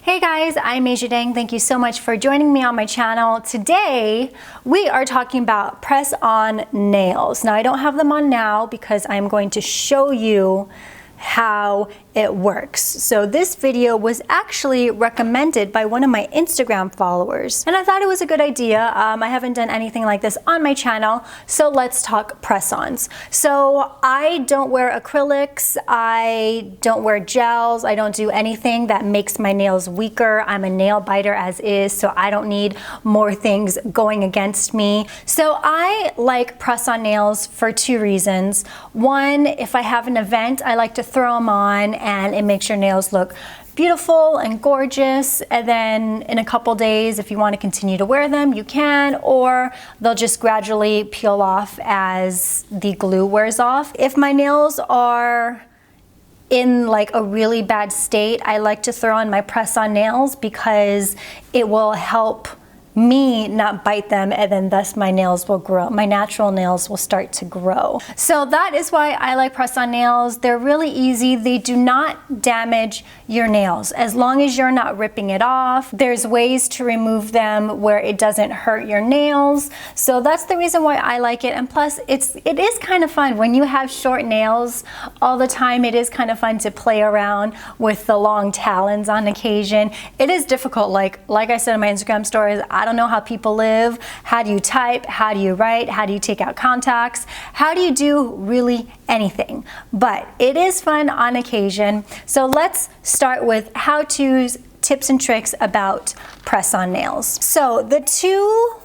Hey guys, I'm Asia Dang. Thank you so much for joining me on my channel. Today, we are talking about press-on nails. Now, I don't have them on now because I'm going to show you how it works. So this video was actually recommended by one of my Instagram followers, and I thought it was a good idea. I haven't done anything like this on my channel, so let's talk press-ons. So I don't wear acrylics, I don't wear gels, I don't do anything that makes my nails weaker. I'm a nail biter as is, so I don't need more things going against me. So I like press-on nails for two reasons. One, if I have an event, I like to throw them on and it makes your nails look beautiful and gorgeous, and then in a couple days, if you want to continue to wear them, you can, or they'll just gradually peel off as the glue wears off. If my nails are in like a really bad state, I like to throw on my press-on nails because it will help me not bite them, and then thus my nails will grow. My natural nails will start to grow. So that is why I like press-on nails. They're really easy. They do not damage your nails as long as you're not ripping it off. There's ways to remove them where it doesn't hurt your nails. So that's the reason why I like it. And plus, it is kind of fun when you have short nails all the time. It is kind of fun to play around with the long talons on occasion. It is difficult, like I said in my Instagram stories, I don't know how people live. How do you type? How do you write? How do you take out contacts? How do you do really anything? But it is fun on occasion. So let's start with how-tos, tips and tricks about press-on nails. So the two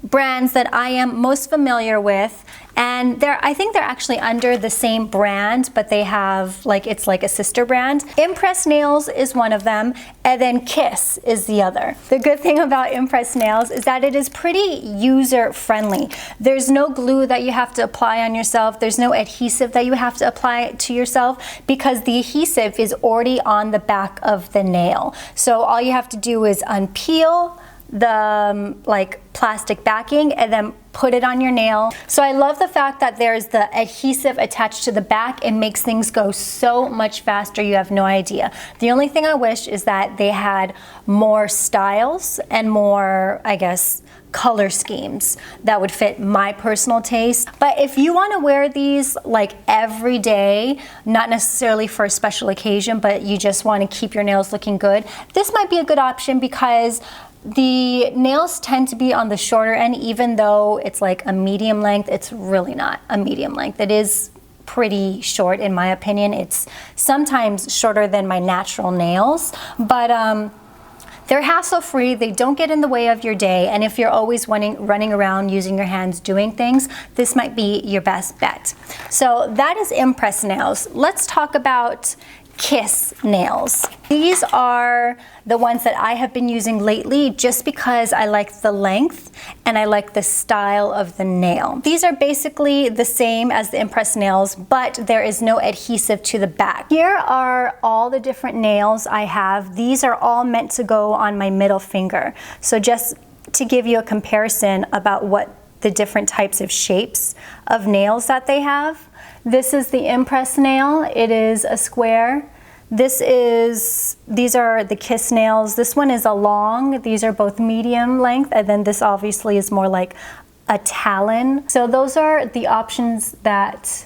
brands that I am most familiar with, and I think they're actually under the same brand, but they have it's like a sister brand. Impress Nails is one of them, and then Kiss is the other. The good thing about Impress Nails is that it is pretty user-friendly. There's no glue that you have to apply on yourself. There's no adhesive that you have to apply to yourself because the adhesive is already on the back of the nail. So all you have to do is unpeel the plastic backing and then put it on your nail. So I love the fact that there's the adhesive attached to the back. It makes things go so much faster, you have no idea. The only thing I wish is that they had more styles and more, I guess, color schemes that would fit my personal taste. But if you want to wear these every day, not necessarily for a special occasion, but you just want to keep your nails looking good, this might be a good option because the nails tend to be on the shorter end. Even though it's like a medium length, it's really not a medium length. It is pretty short in my opinion. It's sometimes shorter than my natural nails, but they're hassle-free, they don't get in the way of your day, and if you're always running around using your hands doing things, this might be your best bet. So that is Impress Nails. Let's talk about Kiss nails. These are the ones that I have been using lately just because I like the length and I like the style of the nail. These are basically the same as the Impress Nails, but there is no adhesive to the back. Here are all the different nails I have. These are all meant to go on my middle finger. So just to give you a comparison about what the different types of shapes of nails that they have. This is the Impress nail. It is a square. These are the Kiss nails. This one is a long. These are both medium length, and then this obviously is more like a talon. So those are the options that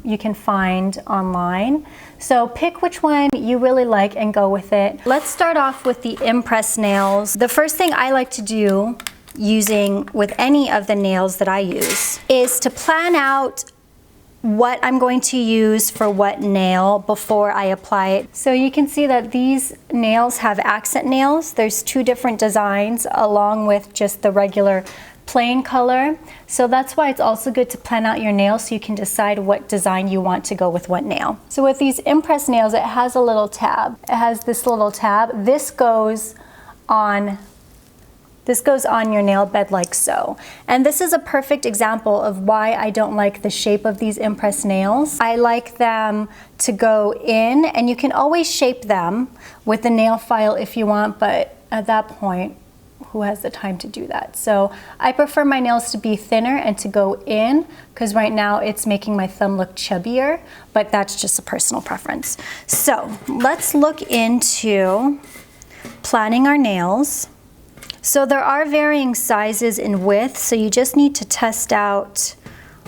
you can find online. So pick which one you really like and go with it. Let's start off with the Impress nails. The first thing I like to do using with any of the nails that I use is to plan out what I'm going to use for what nail before I apply it. So you can see that these nails have accent nails. There's two different designs along with just the regular plain color. So that's why it's also good to plan out your nails so you can decide what design you want to go with what nail. So with these Impress nails, it has a little tab. It has this little tab. This goes on your nail bed like so. And this is a perfect example of why I don't like the shape of these Impress nails. I like them to go in, and you can always shape them with the nail file if you want, but at that point, who has the time to do that? So I prefer my nails to be thinner and to go in, because right now it's making my thumb look chubbier, but that's just a personal preference. So let's look into planning our nails. So there are varying sizes in width, so you just need to test out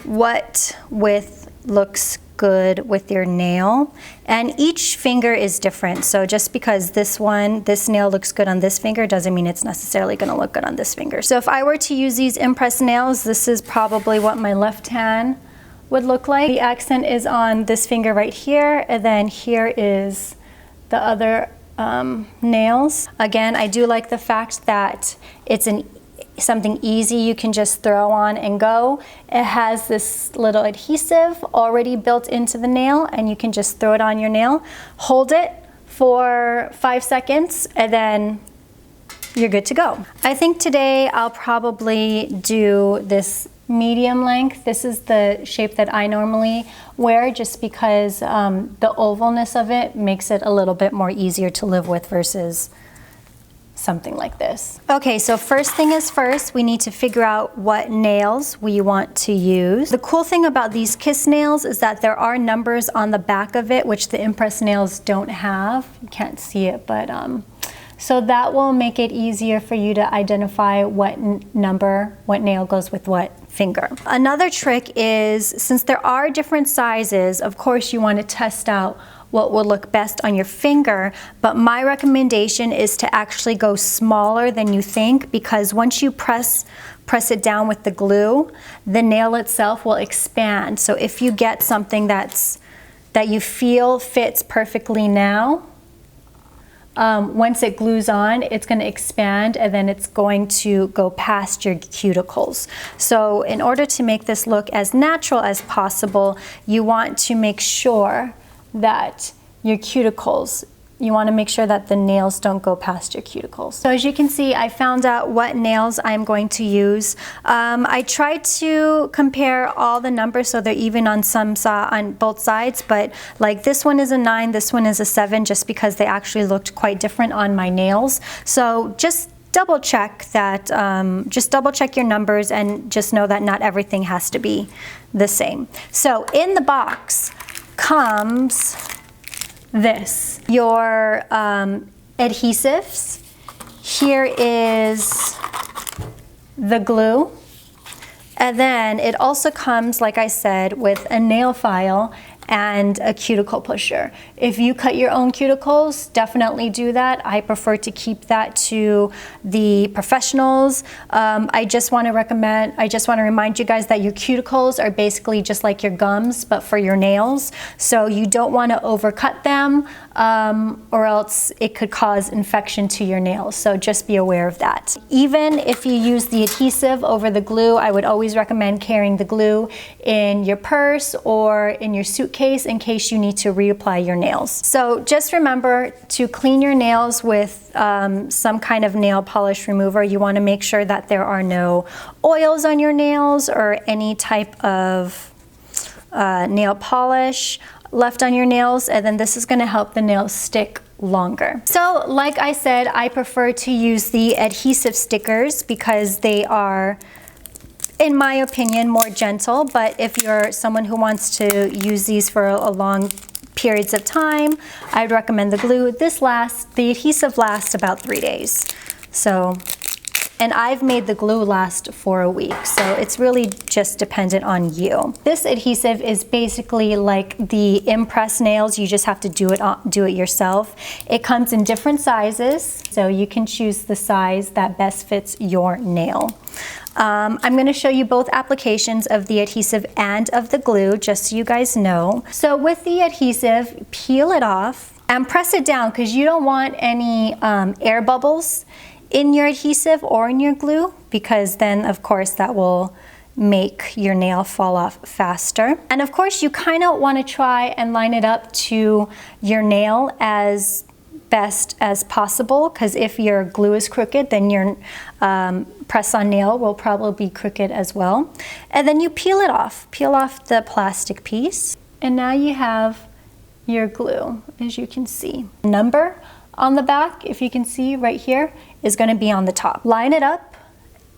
what width looks good with your nail. And each finger is different, so just because this nail looks good on this finger doesn't mean it's necessarily going to look good on this finger. So if I were to use these impress nails, this is probably what my left hand would look like. The accent is on this finger right here, and then here is the other nails. Again, I do like the fact that it's something easy you can just throw on and go. It has this little adhesive already built into the nail, and you can just throw it on your nail, hold it for 5 seconds, and then you're good to go. I think today I'll probably do this medium length. This is the shape that I normally wear just because the ovalness of it makes it a little bit more easier to live with versus something like this. Okay, so first thing is first, we need to figure out what nails we want to use. The cool thing about these kiss nails is that there are numbers on the back of it, which the impress nails don't have. You can't see it, but so that will make it easier for you to identify what nail goes with what finger. Another trick is, since there are different sizes, of course you want to test out what will look best on your finger, but my recommendation is to actually go smaller than you think, because once you press it down with the glue, the nail itself will expand. So if you get something that you feel fits perfectly now, once it glues on, it's going to expand, and then it's going to go past your cuticles. So in order to make this look as natural as possible, you want to make sure that your cuticles, you want to make sure that the nails don't go past your cuticles. So as you can see, I found out what nails I'm going to use. I tried to compare all the numbers so they're even on both sides, but like this one is a 9, this one is a 7, just because they actually looked quite different on my nails. So just double check that, just double check your numbers, and just know that not everything has to be the same. So in the box comes this, your adhesives. Here is the glue, and then it also comes, like I said, with a nail file and a cuticle pusher. If you cut your own cuticles, definitely do that. I prefer to keep that to the professionals. I just want to remind you guys that your cuticles are basically just like your gums, but for your nails. So you don't want to overcut them, or else it could cause infection to your nails. So just be aware of that. Even if you use the adhesive over the glue, I would always recommend carrying the glue in your purse or in your suitcase in case you need to reapply your nails. So just remember to clean your nails with some kind of nail polish remover. You want to make sure that there are no oils on your nails or any type of nail polish left on your nails, and then this is going to help the nails stick longer. So like I said, I prefer to use the adhesive stickers because they are, in my opinion, more gentle, but if you're someone who wants to use these for a long periods of time, I'd recommend the glue. The adhesive lasts about 3 days. So, and I've made the glue last for a week, so it's really just dependent on you. This adhesive is basically like the impress nails. You just have to do it yourself. It comes in different sizes, so you can choose the size that best fits your nail. I'm going to show you both applications of the adhesive and of the glue, just so you guys know. So with the adhesive, peel it off and press it down, because you don't want any air bubbles in your adhesive or in your glue, because then of course that will make your nail fall off faster. And of course you kind of want to try and line it up to your nail as best as possible, because if your glue is crooked, then your press-on nail will probably be crooked as well. And then you peel it off. Peel off the plastic piece, and now you have your glue, as you can see. Number on the back, if you can see right here, is going to be on the top. Line it up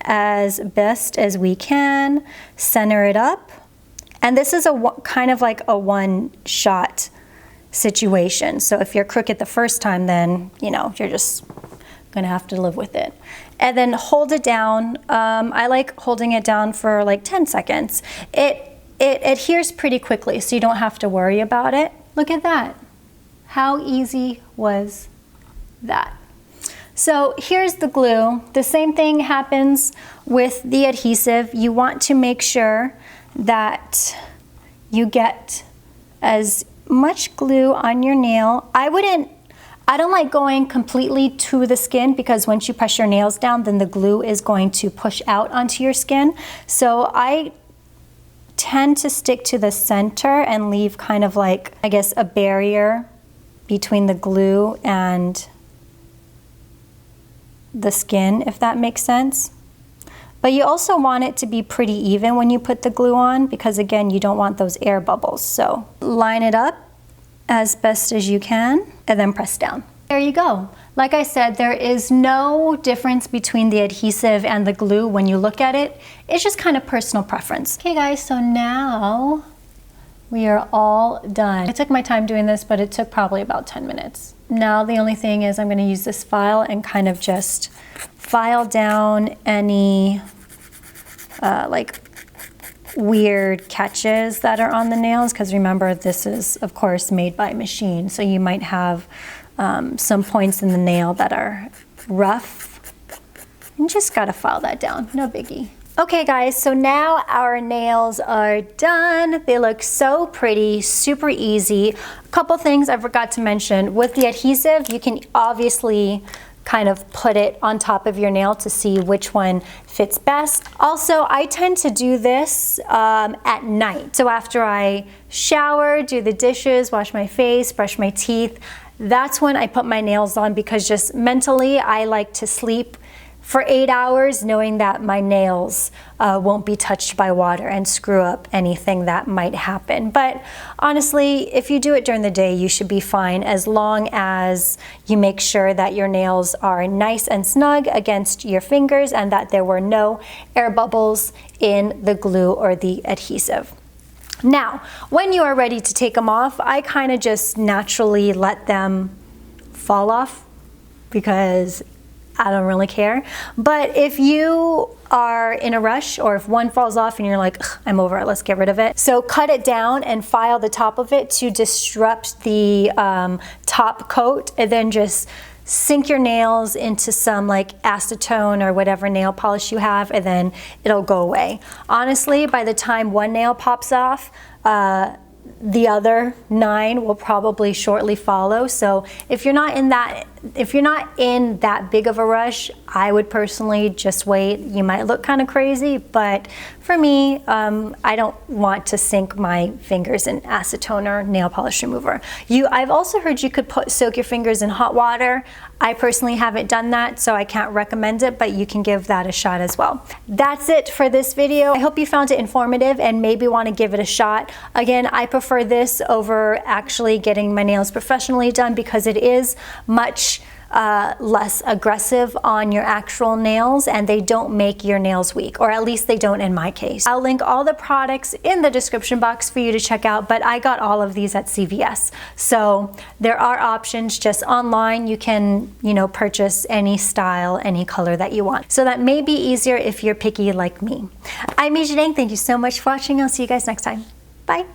as best as we can, center it up, and this is a kind of like a one-shot situation. So if you're crooked the first time, then you know you're just gonna have to live with it. And then hold it down. I like holding it down for like 10 seconds. It adheres pretty quickly, so you don't have to worry about it. Look at that. How easy was that? So here's the glue. The same thing happens with the adhesive. You want to make sure that you get as much glue on your nail. I don't like going completely to the skin, because once you press your nails down, then the glue is going to push out onto your skin. So I tend to stick to the center and leave kind of like, I guess, a barrier between the glue and the skin, if that makes sense. But you also want it to be pretty even when you put the glue on, because again, you don't want those air bubbles. So line it up as best as you can and then press down. There you go. Like I said, there is no difference between the adhesive and the glue when you look at it. It's just kind of personal preference. Okay guys, so now we are all done. I took my time doing this, but it took probably about 10 minutes. Now the only thing is I'm going to use this file and kind of just file down any like weird catches that are on the nails, because remember, this is of course made by machine, so you might have some points in the nail that are rough. You just gotta file that down, no biggie. Okay guys, so now our nails are done. They look so pretty, super easy. A couple things I forgot to mention. With the adhesive, you can obviously kind of put it on top of your nail to see which one fits best. Also, I tend to do this at night. So after I shower, do the dishes, wash my face, brush my teeth, that's when I put my nails on, because just mentally I like to sleep for 8 hours knowing that my nails won't be touched by water and screw up anything that might happen. But honestly, if you do it during the day, you should be fine, as long as you make sure that your nails are nice and snug against your fingers and that there were no air bubbles in the glue or the adhesive. Now, when you are ready to take them off, I kind of just naturally let them fall off, because I don't really care. But if you are in a rush, or if one falls off and you're like, I'm over it, let's get rid of it. So cut it down and file the top of it to disrupt the top coat, and then just sink your nails into some like acetone or whatever nail polish you have, and then it'll go away. Honestly, by the time one nail pops off, the other 9 will probably shortly follow. So if you're not in that big of a rush, I would personally just wait. You might look kind of crazy, but for me, I don't want to sink my fingers in acetone or nail polish remover. I've also heard you could soak your fingers in hot water. I personally haven't done that, so I can't recommend it, but you can give that a shot as well. That's it for this video. I hope you found it informative and maybe want to give it a shot. Again, I prefer this over actually getting my nails professionally done, because it is much less aggressive on your actual nails, and they don't make your nails weak, or at least they don't in my case. I'll link all the products in the description box for you to check out, but I got all of these at CVS. So there are options just online. You can, purchase any style, any color that you want. So that may be easier if you're picky like me. I'm Mijidang. Thank you so much for watching. I'll see you guys next time. Bye.